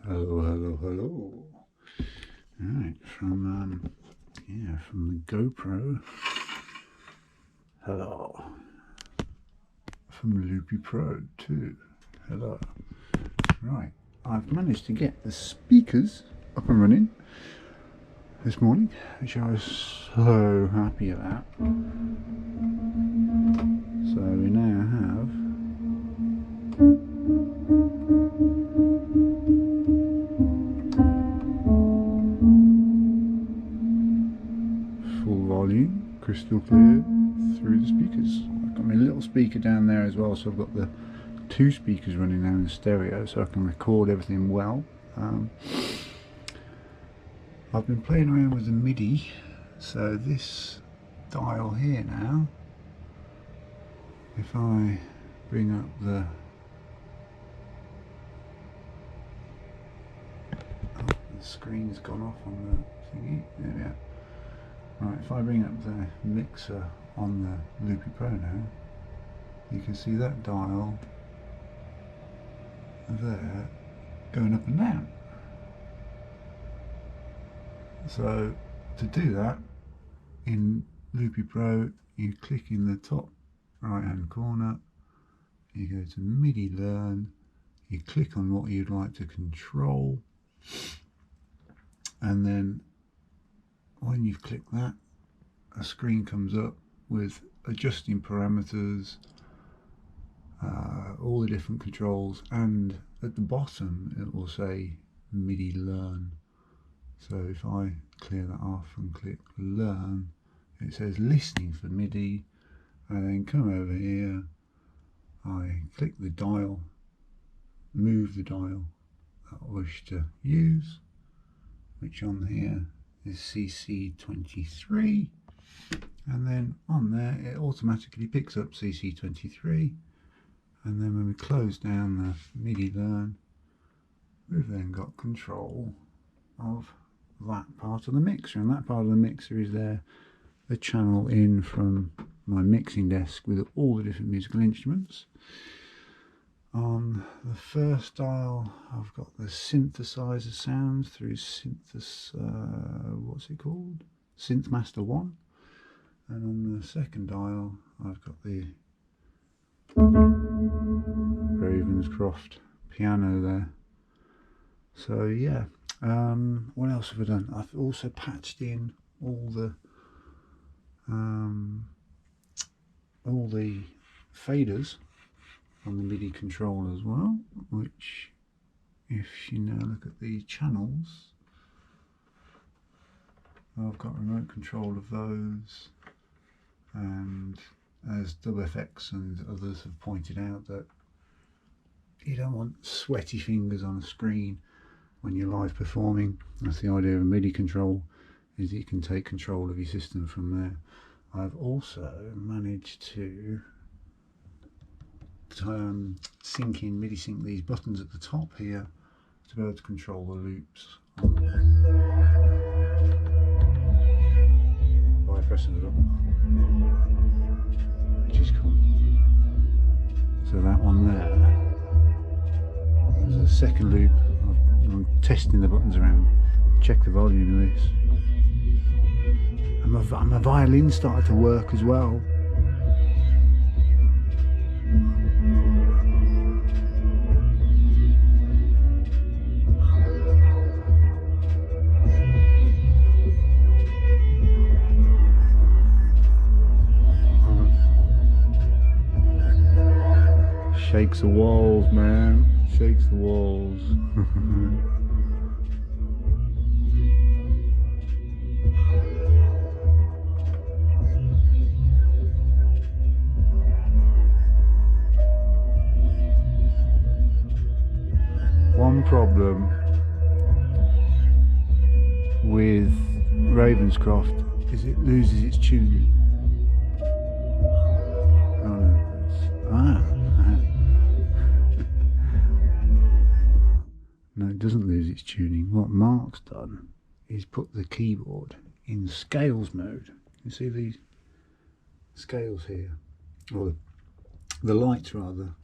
Hello, hello, hello. Right, from the GoPro. Hello. From Loopy Pro too. Hello. Right, I've managed to get the speakers up and running this morning, which I was so happy about. So we now have full volume, crystal clear through the speakers. I've got my little speaker down there as well, so I've got the two speakers running now in the stereo, so I can record everything well. I've been playing around with the MIDI, so this dial here now, if I bring up the screen's gone off on the thingy, there we are. Right, if I bring up the mixer on the Loopy Pro now, you can see that dial there going up and down. So to do that in Loopy Pro, you click in the top right hand corner, you go to MIDI learn, you click on what you'd like to control, and then when you've clicked that, a screen comes up with adjusting parameters, all the different controls, and at the bottom it will say MIDI learn. So if I clear that off and click learn, it says listening for MIDI. I then come over here, I click the dial, move the dial that I wish to use, which on here is CC23, and then on there it automatically picks up CC23, and then when we close down the MIDI learn, we've then got control of that part of the mixer, and that part of the mixer is there, the channel in from my mixing desk with all the different musical instruments. On the first dial I've got the synthesizer sounds through what's it called? Synthmaster 1, and on the second dial I've got the Ravenscroft piano there. So yeah, what else have I done? I've also patched in all the faders on the MIDI control as well, which if you now look at the channels, I've got remote control of those, and as WFX and others have pointed out, that you don't want sweaty fingers on a screen when you're live performing. That's the idea of a MIDI control, is that you can take control of your system from there. I've also managed to MIDI sync these buttons at the top here to be able to control the loops by pressing it up, which is cool. So that one there, there's a second loop. I'm testing the buttons around, check the volume of this, and my violin started to work as well. Shakes the walls, man. Shakes the walls. One problem with Ravenscroft is it loses its tuning. Oh no. No, it doesn't lose its tuning. What Mark's done is put the keyboard in scales mode. You see these scales here, or the lights rather.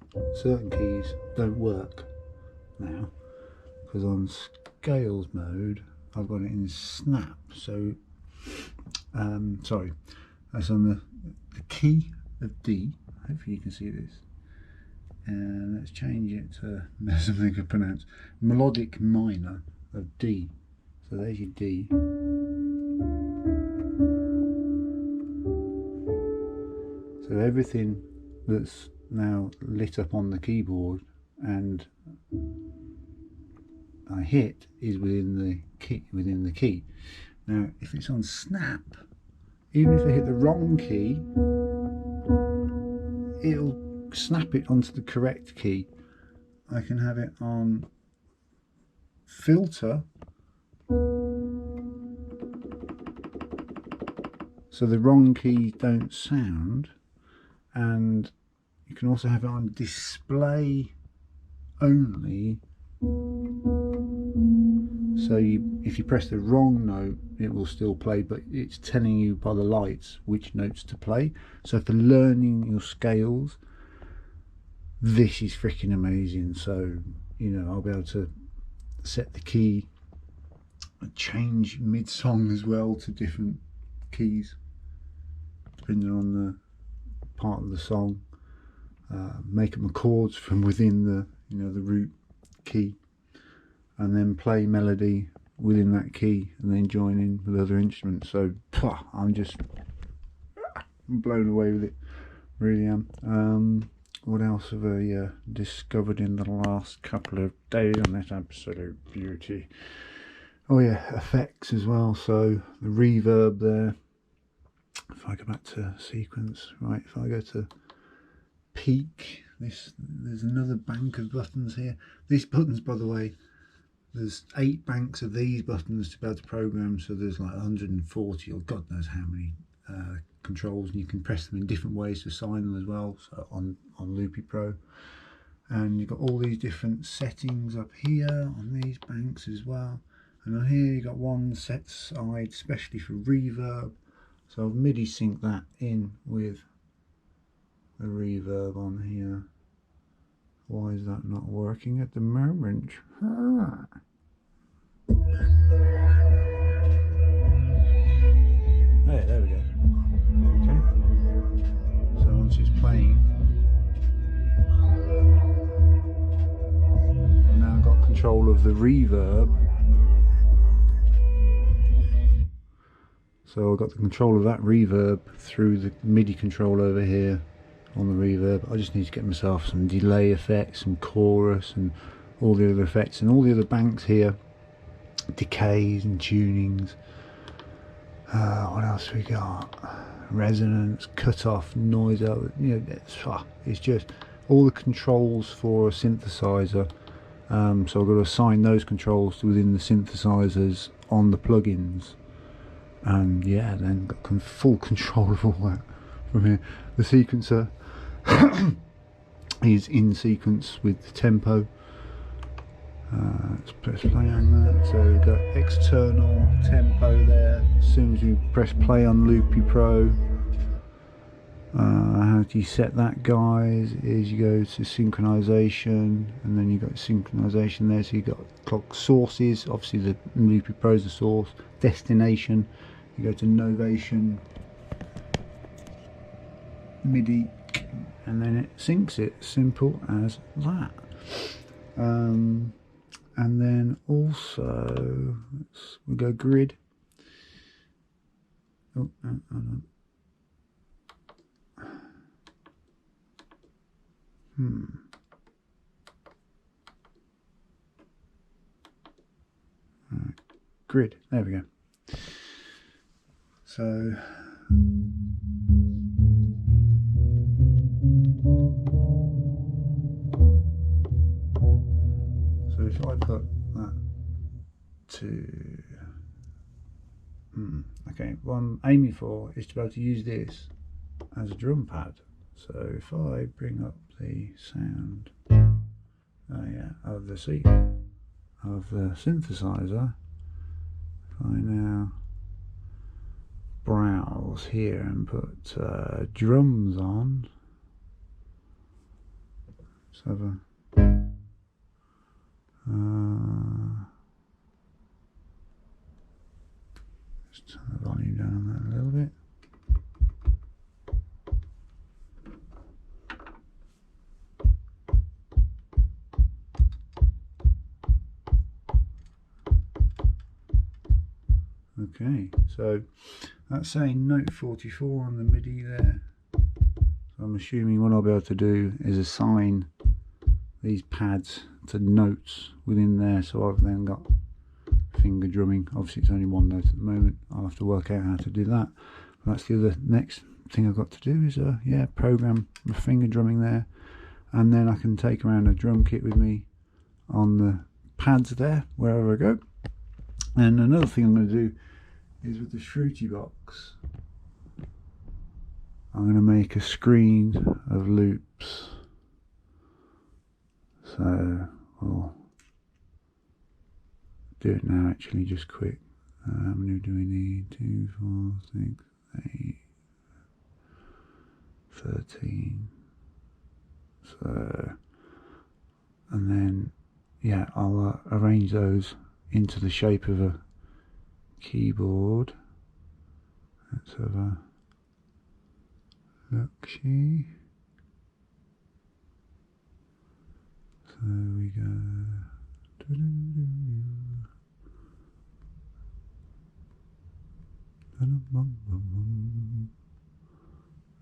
Certain keys don't work now because on scales mode I've got it in snap. So sorry, that's on the key of D. Hopefully you can see this. And let's change it to something I can pronounce. Melodic minor of D. So there's your D. So everything that's now lit up on the keyboard and I hit is within the key. Now if it's on snap, even if I hit the wrong key, it'll snap it onto the correct key. I can have it on filter, so the wrong keys don't sound, and you can also have it on display only, so if you press the wrong note it will still play, but it's telling you by the lights which notes to play. So for learning your scales, this is freaking amazing. So you know, I'll be able to set the key, change mid-song as well to different keys depending on the part of the song, make up chords from within the, you know, the root key, and then play melody within that key and then join in with other instruments. So I'm blown away with it, really am. What else have I discovered in the last couple of days on this absolute beauty? Oh yeah, effects as well. So the reverb there, if I go back to sequence, right, if I go to peak, there's another bank of buttons here. These buttons, by the way, there's 8 banks of these buttons to be able to program, so there's like 140 or God knows how many controls, and you can press them in different ways to assign them as well, so on Loopy Pro. And you've got all these different settings up here on these banks as well, and on here you've got one set side especially for reverb, so I've MIDI sync that in with the reverb on here. Why is that not working at the moment? Hey, there we go. Okay, so once it's playing, I've now got control of the reverb. So I've got the control of that reverb through the MIDI control over here on the reverb. I just need to get myself some delay effects, some chorus and all the other effects, and all the other banks here, decays and tunings. What else we got? Resonance, cutoff, noise out, you know, it's just all the controls for a synthesizer. So I've got to assign those controls to within the synthesizers on the plugins, and yeah, then got full control of all that from here. The sequencer is in sequence with the tempo. Let's press play on that. So we've got external tempo there. As soon as you press play on Loopy Pro, how do you set that, guys? Is you go to synchronization, and then you got synchronization there. So you got clock sources. Obviously, the Loopy Pro is the source. Destination. You go to Novation, MIDI, and then it syncs it. Simple as that. And then also we go grid. Oh, no, hold on. Right. Grid. There we go. So if I put that to okay, what I'm aiming for is to be able to use this as a drum pad. So if I bring up the sound of the synthesizer, if I now browse here and put drums on, let's have a Okay, so that's saying note 44 on the MIDI there. So I'm assuming what I'll be able to do is assign these pads to notes within there, so I've then got finger drumming. Obviously it's only one note at the moment, I'll have to work out how to do that. But that's the other next thing I've got to do is yeah, program my finger drumming there, and then I can take around a drum kit with me on the pads there wherever I go. And another thing I'm going to do is with the Shruti box, I'm going to make a screen of loops. So I'll do it now actually, just quick. How many do we need? 2, 4, 6, 8, 13. So, and then yeah, I'll arrange those into the shape of a keyboard. Let's have a look, see. So we go.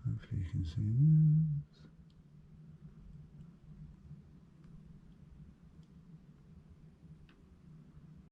Hopefully you can see this.